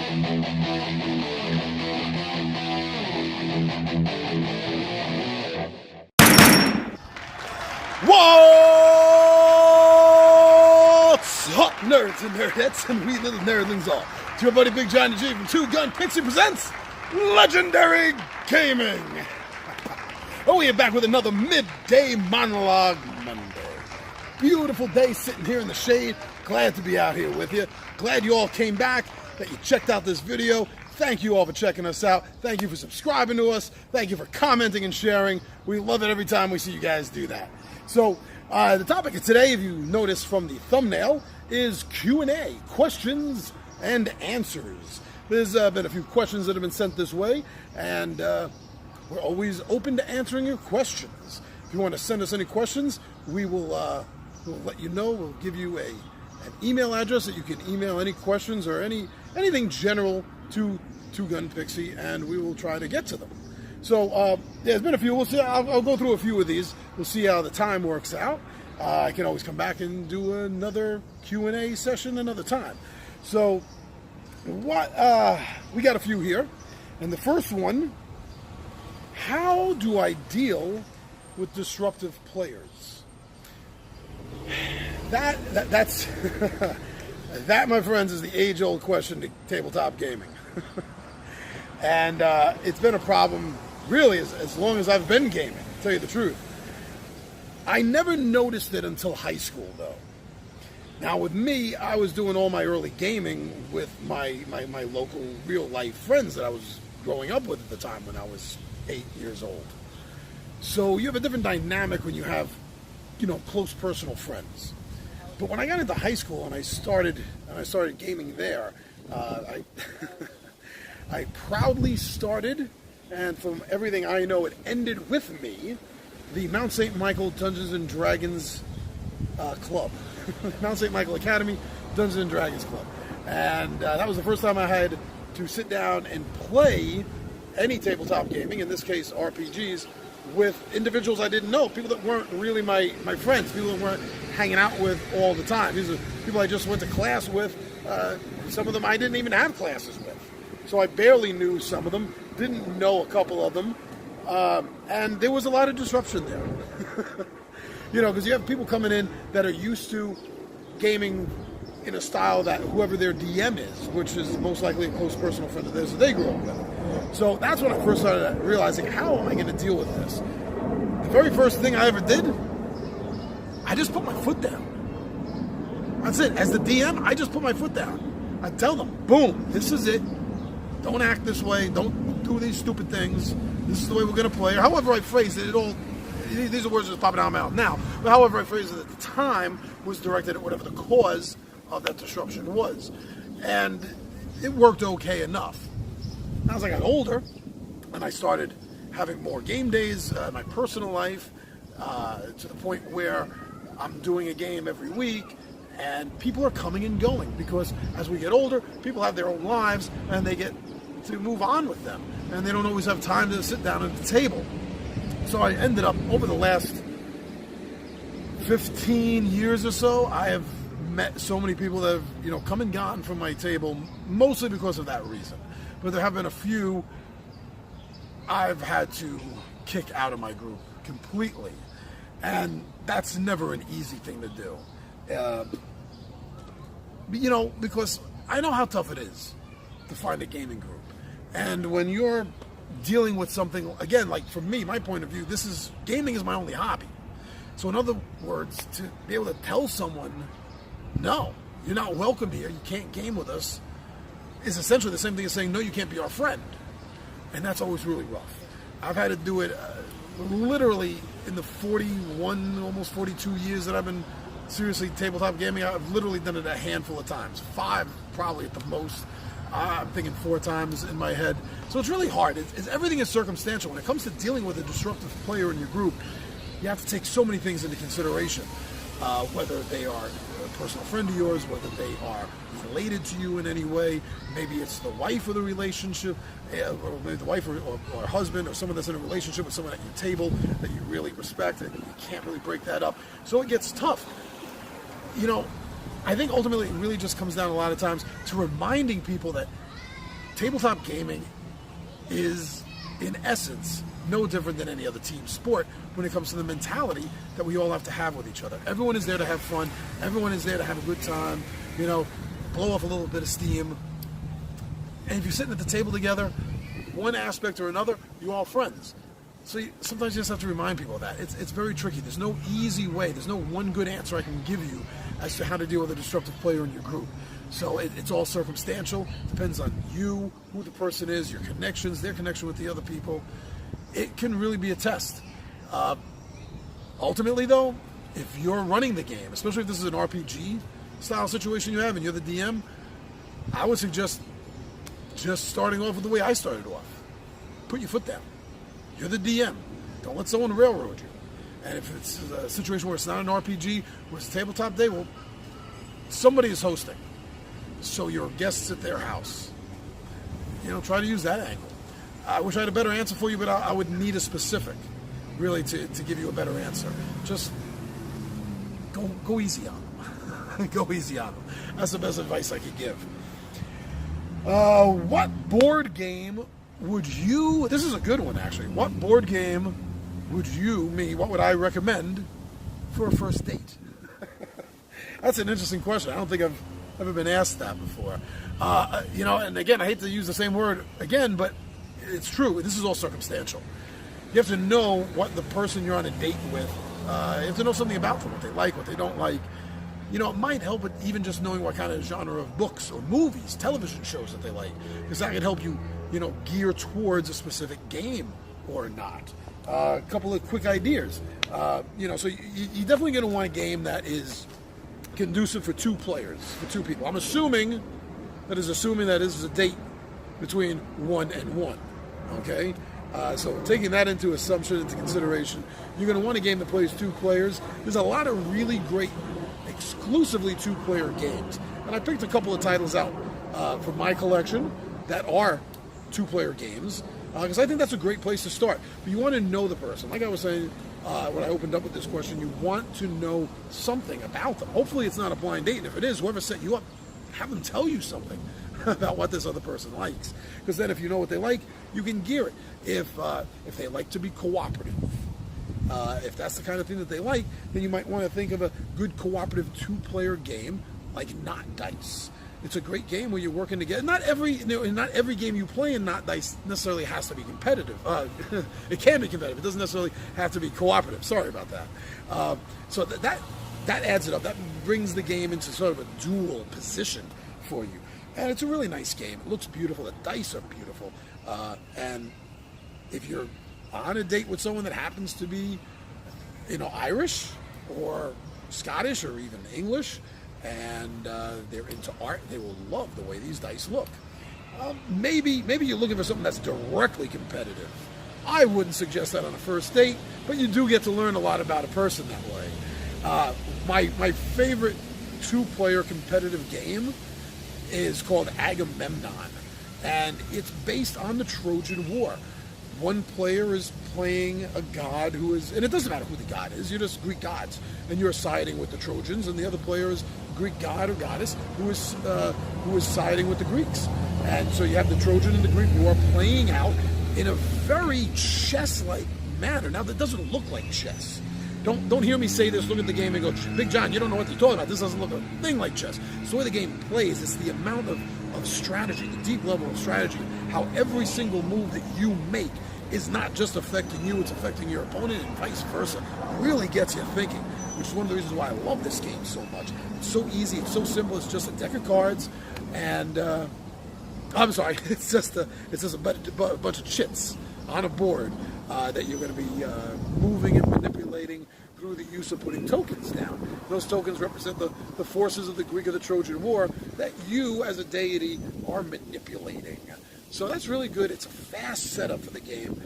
What's up, nerds and nerdettes and we little nerdlings all? It's your buddy Big Johnny G from Pixie presents Legendary Gaming. Oh, we are back with another Midday Monologue Monday. Beautiful day sitting here in the shade. Glad to be out here with you. Glad you all came back, that you checked out this video. Thank you all for checking us out. Thank you for subscribing to us. Thank you for commenting and sharing. We love it every time we see you guys do that. So, the topic of today, if you notice from the thumbnail, is Q&A, questions and answers. There's been a few questions that have been sent this way, and we're always open to answering your questions. If you want to send us any questions, we'll let you know. We'll give you an email address that you can email any questions or anything general to twogunpixie, and we will try to get to them. So there's been a few. We'll see. I'll go through a few of these. We'll see how the time works out. I can always come back and do another Q&A session another time. So what we got a few here, and the first one: how do I deal with disruptive players? That's that, my friends, is the age-old question to tabletop gaming. And it's been a problem really as long as I've been gaming, to tell you the truth. I never noticed it until high school, though. Now, with me, I was doing all my early gaming with my local real-life friends that I was growing up with at the time when I was 8 years old. So you have a different dynamic when you have, close personal friends. But when I got into high school and I started gaming there, I proudly started, and from everything I know, it ended with me, the Mount St. Michael Dungeons and Dragons Club. Mount St. Michael Academy Dungeons and Dragons Club. And that was the first time I had to sit down and play any tabletop gaming, in this case RPGs, with individuals I didn't know, people that weren't really my friends, people that weren't hanging out with all the time. These are people I just went to class with. Some of them I didn't even have classes with. So I barely knew some of them, didn't know a couple of them, and there was a lot of disruption there. Because you have people coming in that are used to gaming in a style that whoever their DM is, which is most likely a close personal friend of theirs that they grew up with. So that's when I first started realizing, how am I going to deal with this? The very first thing I ever did, I just put my foot down. That's it. As the DM, I just put my foot down. I tell them, boom, this is it. Don't act this way. Don't do these stupid things. This is the way we're going to play. Or however I phrased it, these are words that's popping out of my mouth now. But however I phrased it at the time was directed at whatever the cause of that disruption was. And it worked okay enough. As I got older and I started having more game days in my personal life, to the point where I'm doing a game every week, and people are coming and going, because as we get older, people have their own lives and they get to move on with them, and they don't always have time to sit down at the table. So I ended up, over the last 15 years or so, I have met so many people that have come and gone from my table, mostly because of that reason. But there have been a few I've had to kick out of my group completely, and that's never an easy thing to do. Because I know how tough it is to find a gaming group. And when you're dealing with something, again, like for me, my point of view, gaming is my only hobby. So in other words, to be able to tell someone, no, you're not welcome here, you can't game with us, is essentially the same thing as saying, no, you can't be our friend. And that's always really rough. I've had to do it literally in the 41, almost 42 years that I've been seriously tabletop gaming. I've literally done it a handful of times. 5 probably at the most. I'm thinking 4 times in my head. So it's really hard. Everything is circumstantial. When it comes to dealing with a disruptive player in your group, you have to take so many things into consideration. Whether they are a personal friend of yours, whether they are related to you in any way. Maybe it's the wife of the relationship, or maybe the wife or husband, or someone that's in a relationship with someone at your table that you really respect, and you can't really break that up. So it gets tough. I think ultimately it really just comes down a lot of times to reminding people that tabletop gaming is, in essence, no different than any other team sport when it comes to the mentality that we all have to have with each other. Everyone is there to have fun. Everyone is there to have a good time, blow off a little bit of steam. And if you're sitting at the table together, one aspect or another, you're all friends. So sometimes you just have to remind people of that. It's very tricky. There's no easy way. There's no one good answer I can give you as to how to deal with a disruptive player in your group. So it's all circumstantial. Depends on you, who the person is, your connections, their connection with the other people. It can really be a test. Ultimately, though, if you're running the game, especially if this is an RPG style situation you have and you're the DM, I would suggest just starting off with the way I started off. Put your foot down. You're the DM. Don't let someone railroad you. And if it's a situation where it's not an RPG, where it's a tabletop day, well, somebody is hosting. So your guests at their house. Try to use that angle. I wish I had a better answer for you, but I would need a specific, really, to give you a better answer. Just go easy on them. Go easy on them. That's the best advice I could give. What board game would you... This is a good one, actually. What board game what would I recommend for a first date? That's an interesting question. I don't think I've ever been asked that before. And again, I hate to use the same word again, but it's true. This is all circumstantial. You have to know what the person you're on a date with, you have to know something about them, what they like, what they don't like. It might help with even just knowing what kind of genre of books or movies, television shows that they like, because that can help you, gear towards a specific game or not. A couple of quick ideas. So you're definitely going to want a game that is conducive for two players, for two people. I'm assuming that is a date between 1 and 1. Okay? So taking that into consideration, you're going to want a game that plays two players. There's a lot of really great exclusively two-player games. And I picked a couple of titles out from my collection that are two-player games, because I think that's a great place to start. But you want to know the person. Like I was saying when I opened up with this question, you want to know something about them. Hopefully it's not a blind date, and if it is, whoever set you up, have them tell you something about what this other person likes. Because then if you know what they like, you can gear it. If they like to be cooperative, if that's the kind of thing that they like, then you might want to think of a good cooperative two-player game like Not Dice. It's a great game where you're working together. Not every game you play in Not Dice necessarily has to be competitive. It can be competitive. It doesn't necessarily have to be cooperative. Sorry about that. So that adds it up. That brings the game into sort of a dual position for you. And it's a really nice game. It looks beautiful. The dice are beautiful. And if you're on a date with someone that happens to be, Irish or Scottish or even English, and they're into art, they will love the way these dice look. Maybe you're looking for something that's directly competitive. I wouldn't suggest that on a first date, but you do get to learn a lot about a person that way. My favorite two-player competitive game is called Agamemnon, and it's based on the Trojan War. One player is playing a god who is, and it doesn't matter who the god is, you're just Greek gods, and you're siding with the Trojans, and the other player is Greek god or goddess who is siding with the Greeks. And so you have the Trojan and the Greek War playing out in a very chess-like manner. Now, that doesn't look like chess. Don't hear me say this, look at the game and go, Big John, you don't know what you're talking about. This doesn't look a thing like chess. It's the way the game plays. It's the amount of strategy, the deep level of strategy, how every single move that you make is not just affecting you, it's affecting your opponent and vice versa. It really gets you thinking, which is one of the reasons why I love this game so much. It's so easy, it's so simple, it's just a deck of cards, and I'm sorry, it's just a bunch of chits on a board that you're going to be moving and manipulating through the use of putting tokens down. Those tokens represent the forces of the Greek or the Trojan War that you, as a deity, are manipulating. So that's really good. It's a fast setup for the game.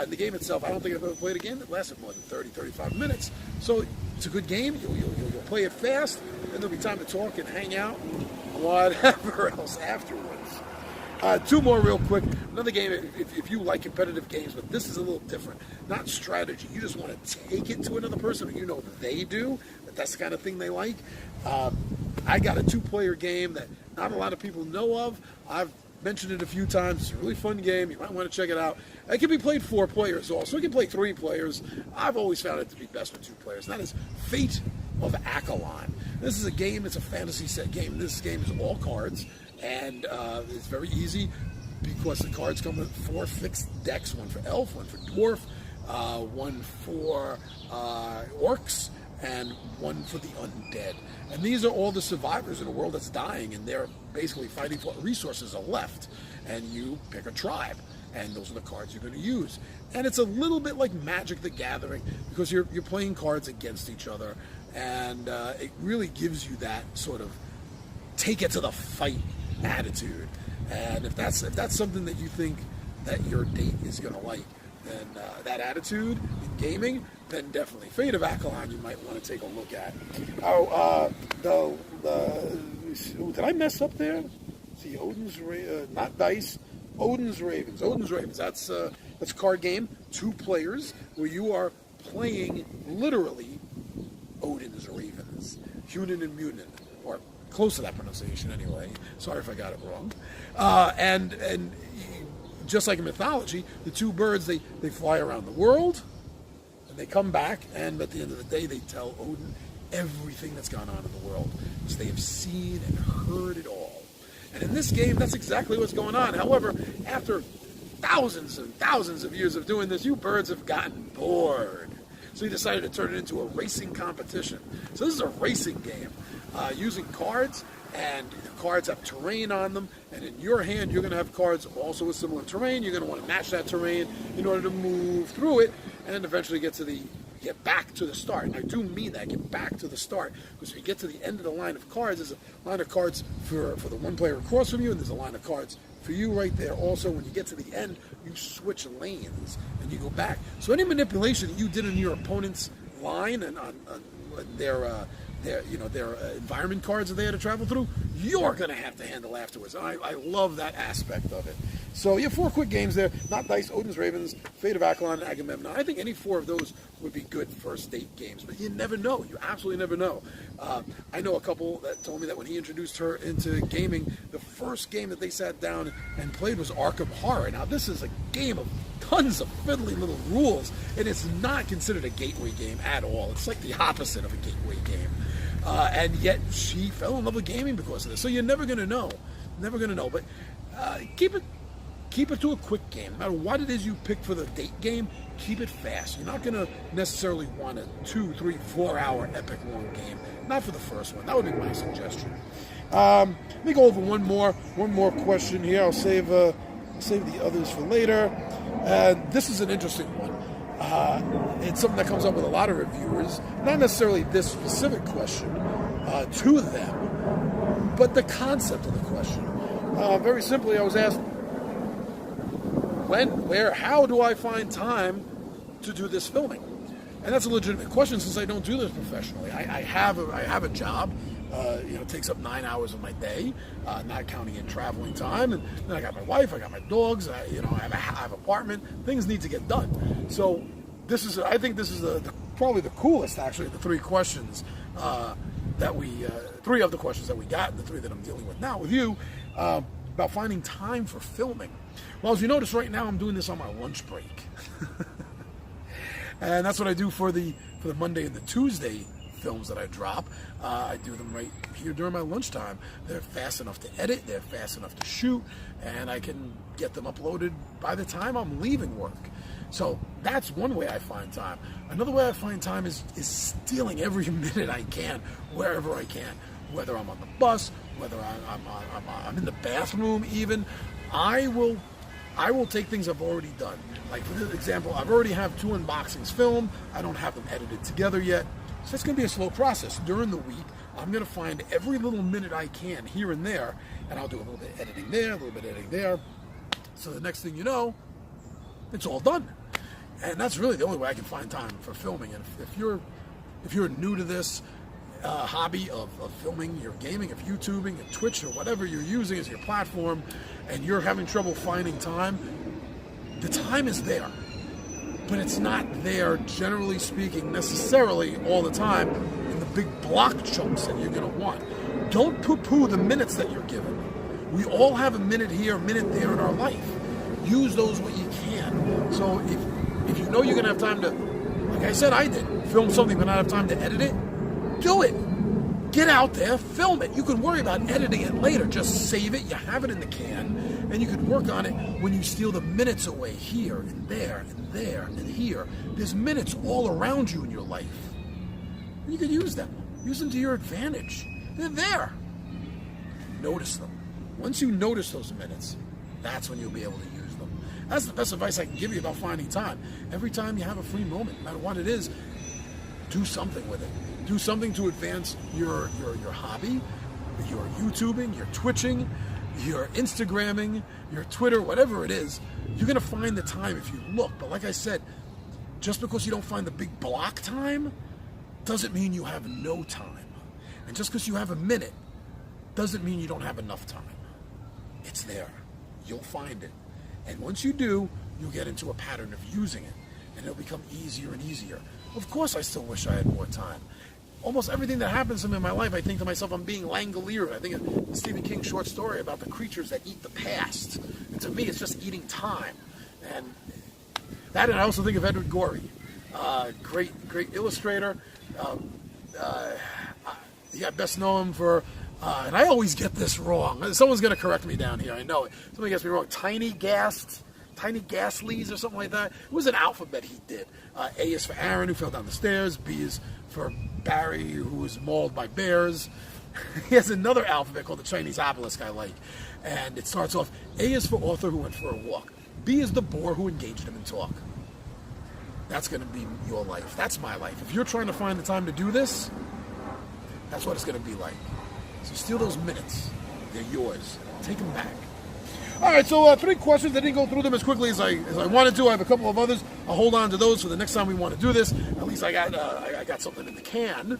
The game itself, I don't think I've ever played a game that lasted more than 30, 35 minutes. So it's a good game. You'll play it fast, and there'll be time to talk and hang out, whatever else afterwards. Two more real quick. Another game, if you like competitive games, but this is a little different. Not strategy. You just want to take it to another person, and you know they do, that that's the kind of thing they like. I got a two-player game that not a lot of people know of. I've mentioned it a few times. It's a really fun game. You might want to check it out. It can be played 4 players also. It can play 3 players. I've always found it to be best with 2 players. And that is Fate of Acheron. This is a game. It's a fantasy set game. This game is all cards, and it's very easy because the cards come with 4 fixed decks: one for elf, one for dwarf, one for orcs, and one for the undead. And these are all the survivors in a world that's dying, and they're basically fighting for what resources are left. And you pick a tribe, and those are the cards you're going to use. And it's a little bit like Magic the Gathering, because you're playing cards against each other, and it really gives you that sort of take it to the fight attitude. And if that's something that you think that your date is going to like, then that attitude in gaming, then definitely Fate of Acheron you might want to take a look at. Did I mess up there? See, not dice, Odin's Ravens. Odin's Ravens. That's a card game, 2 players, where you are playing literally Odin's Ravens, Hunin and Munin, or close to that pronunciation anyway. Sorry if I got it wrong. And just like in mythology, the 2 birds, they fly around the world, and they come back, and at the end of the day, they tell Odin everything that's gone on in the world, because they have seen and heard it all. And in this game, that's exactly what's going on. However, after thousands and thousands of years of doing this, you birds have gotten bored. So he decided to turn it into a racing competition. So this is a racing game using cards, and the cards have terrain on them, and in your hand you're going to have cards also with similar terrain. You're going to want to match that terrain in order to move through it and eventually get back to the start. And I do mean that, get back to the start, because if you get to the end of the line of cards, there's a line of cards for the one player across from you, and there's a line of cards for you right there. Also, when you get to the end, you switch lanes and you go back. So any manipulation that you did in your opponent's line and on their environment cards that they had to travel through, you're going to have to handle afterwards. And I love that aspect of it. So, 4 quick games there. Not Dice, Odin's Ravens, Fate of Acheron, and Agamemnon. I think any 4 of those would be good first date games, but you never know. You absolutely never know. I know a couple that told me that when he introduced her into gaming, the first game that they sat down and played was Arkham Horror. Now, this is a game of tons of fiddly little rules, and it's not considered a gateway game at all. It's like the opposite of a gateway game. And yet she fell in love with gaming because of this. So you're never going to know. Never going to know. But keep it to a quick game. No matter what it is you pick for the date game, keep it fast. You're not going to necessarily want a 2, 3, 4 hour epic long game. Not for the first one. That would be my suggestion. Let me go over one more question here. I'll save the others for later. This is an interesting one. It's something that comes up with a lot of reviewers. Not necessarily this specific question to them, but the concept of the question. Very simply, I was asked, when, where, how do I find time to do this filming? And that's a legitimate question, since I don't do this professionally. I have a job. It takes up 9 hours of my day, not counting in traveling time. And then I got my wife, I got my dogs, I have an apartment. Things need to get done. So I think this is probably the coolest, actually, the 3 questions that we, 3 of the questions that we got, and the 3 that I'm dealing with now with you, about finding time for filming. Well, as you notice right now, I'm doing this on my lunch break. And that's what I do for the Monday and the Tuesday films that I drop. I do them right here during my lunchtime. They're fast enough to edit, they're fast enough to shoot, and I can get them uploaded by the time I'm leaving work. So that's one way I find time. Another way I find time is stealing every minute I can, wherever I can. Whether I'm on the bus, whether I'm in the bathroom even. I will take things I've already done. Like, for example, I've already have 2 unboxings filmed. I don't have them edited together yet. So it's going to be a slow process. During the week, I'm going to find every little minute I can here and there, and I'll do a little bit of editing there, a little bit of editing there. So the next thing you know, it's all done. And that's really the only way I can find time for filming. And if you're new to this hobby of filming, your gaming, of YouTubing, and Twitch, or whatever you're using as your platform, and you're having trouble finding time, the time is there. But it's not there, generally speaking, necessarily all the time in the big block chunks that you're going to want. Don't poo-poo the minutes that you're given. We all have a minute here, a minute there in our life. Use those what you can. So if you know you're going to have time to, like I said, I did, film something but not have time to edit it, do it. Get out there, film it. You can worry about editing it later. Just save it. You have it in the can, and you can work on it when you steal the minutes away here and there and there and here. There's minutes all around you in your life. And you can use them. Use them to your advantage. They're there. Notice them. Once you notice those minutes, that's when you'll be able to use them. That's the best advice I can give you about finding time. Every time you have a free moment, no matter what it is, do something with it. Do something to advance your hobby, your YouTubing, your Twitching, your Instagramming, your Twitter, whatever it is. You're going to find the time if you look. But like I said, just because you don't find the big block time doesn't mean you have no time. And just because you have a minute doesn't mean you don't have enough time. It's there. You'll find it. And once you do, you'll get into a pattern of using it. And it'll become easier and easier. Of course, I still wish I had more time. Almost everything that happens to me in my life, I think to myself, I'm being Langolier. I think of Stephen King's short story about the creatures that eat the past. And to me, it's just eating time. And that, and I also think of Edward Gorey, great illustrator. I best know him for, and I always get this wrong. Someone's going to correct me down here. I know it. Somebody gets me wrong. Tiny Gasleys or something like that. It was an alphabet he did. A is for Aaron, who fell down the stairs. B is for Barry, who was mauled by bears. He has another alphabet called the Chinese obelisk I like. And it starts off, A is for author who went for a walk. B is the bore who engaged him in talk. That's going to be your life. That's my life. If you're trying to find the time to do this, that's what it's going to be like. So steal those minutes. They're yours. Take them back. All right, so 3 questions. I didn't go through them as quickly as I wanted to. I have a couple of others. I'll hold on to those for the next time we want to do this. At least I got something in the can,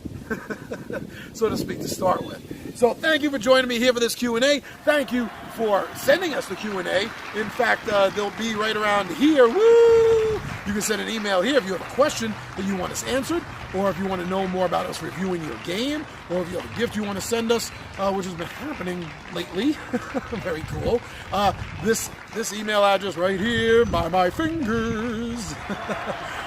so to speak, to start with. So thank you for joining me here for this Q&A. Thank you for sending us the Q&A. In fact, they'll be right around here. Woo! You can send an email here if you have a question that you want us answered, or if you want to know more about us reviewing your game, or if you have a gift you want to send us, which has been happening lately. Very cool. This email address right here by my fingers.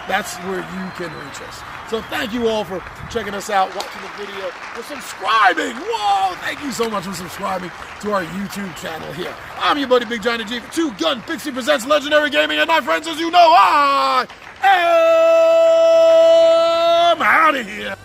That's where you can reach us. So thank you all for checking us out, watching the video, for subscribing. Whoa! Thank you so much for subscribing to our YouTube channel here. I'm your buddy Big Johnny G for Two Gun Pixie presents Legendary Gaming, and my friends, as you know, I am out of here.